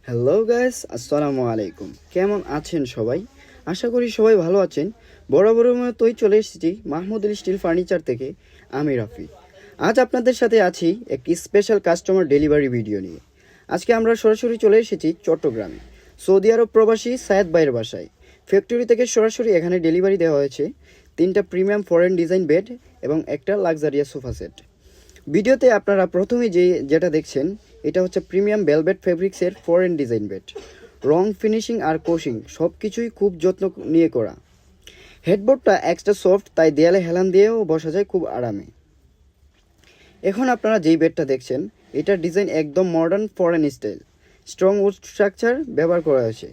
Hello guys, আসসালামু আলাইকুম। কেমন আছেন সবাই? আশা করি সবাই ভালো আছেন। বরাবরের মতোই চলে এসেছি মাহমুদুল স্টিল ফার্নিচার থেকে আমি রাফি। আজ আপনাদের সাথে আছি একটি স্পেশাল কাস্টমার ডেলিভারি ভিডিও নিয়ে। আজকে আমরা সরাসরি চলে এসেছি চট্টগ্রামে সৌদি আরব প্রবাসী সায়েদ ভাইয়ের বাসায়। ফ্যাক্টরি থেকে সরাসরি এখানে ডেলিভারি দেওয়া হয়েছে 3টা প্রিমিয়াম ফরেন ডিজাইন বেড এবং একটা লাক্সারিয়াস সোফা সেট। ভিডিওতে আপনারা প্রথমে যেটা দেখছেন এটা হচ্ছে প্রিমিয়াম ভেলভেট ফেব্রিক্সের ফরেন ডিজাইন বেড। রং, ফিনিশিং আর কোশিং সব কিছুই খুব যত্ন নিয়ে করা। হেডবোর্ডটা এক্সট্রা সফট, তাই দেয়ালে হেলান দিয়েও বসা যায় খুব আরামে। এখন আপনারা যেই বেডটা দেখছেন এটার ডিজাইন একদম modern foreign style. Strong wood structure ব্যবহার করা হয়েছে।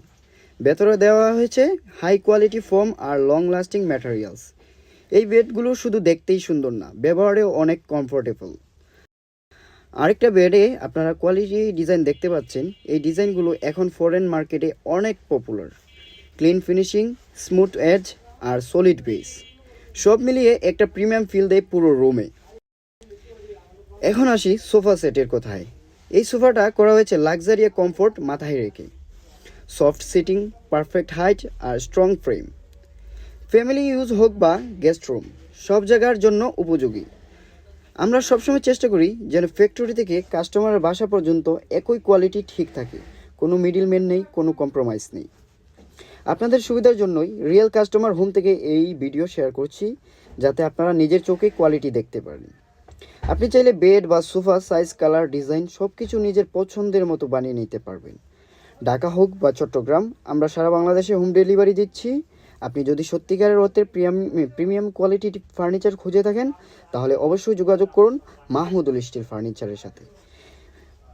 ভেতরে দেওয়া হয়েছে হাই কোয়ালিটি ফোম আর লং লাস্টিং ম্যাটেরিয়ালস। এই বেডগুলো শুধু দেখতেই সুন্দর না, ব্যবহারেও অনেক কমফোর্টেবল। আরেকটা বেডে আপনারা কোয়ালিটি ডিজাইন দেখতে পাচ্ছেন। এই ডিজাইনগুলো এখন ফরেন মার্কেটে অনেক popular. Clean finishing, smooth edge আর সলিড বেস সব মিলিয়ে একটা প্রিমিয়াম ফিল দেয় পুরো রুমে। এখন আসি সোফা সেটের কথায়। এই সোফাটা করা হয়েছে লাক্সারিয়া কমফোর্ট মাথায় রেখে। সফট সিটিং, পারফেক্ট হাইট আর স্ট্রং ফ্রেম। ফ্যামিলি ইউজ হোক বা গেস্ট রুম, সব জায়গার জন্য উপযোগী। আমরা সবসময় চেষ্টা করি যেন ফ্যাক্টরি থেকে কাস্টমারের বাসা পর্যন্ত একই কোয়ালিটি ঠিক থাকে। কোনো মিডিলম্যান নেই, কোনো কম্প্রোমাইজ নেই। আপনাদের সুবিধার জন্যই রিয়েল কাস্টমার হোম থেকে এই ভিডিও শেয়ার করছি, যাতে আপনারা নিজের চোখে কোয়ালিটি দেখতে পারেন। আপনি চাইলে বেড বা সোফা সাইজ, কালার, ডিজাইন সব কিছু নিজের পছন্দের মতো বানিয়ে নিতে পারবেন। ঢাকা হোক বা চট্টগ্রাম, আমরা সারা বাংলাদেশে হোম ডেলিভারি দিচ্ছি। আপনি যদি সত্যিকারের অর্থের প্রিমিয়াম কোয়ালিটির ফার্নিচার খুঁজে থাকেন তাহলে অবশ্যই যোগাযোগ করুন মাহমুদুল স্টিল ফার্নিচারের সাথে।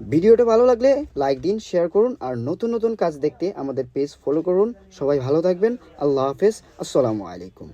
ভিডিওটা ভালো লাগলে লাইক দিন, শেয়ার করুন আর নতুন নতুন কাজ দেখতে আমাদের পেজ ফলো করুন। সবাই ভালো থাকবেন। আল্লাহ হাফেজ। আসসালামু আলাইকুম।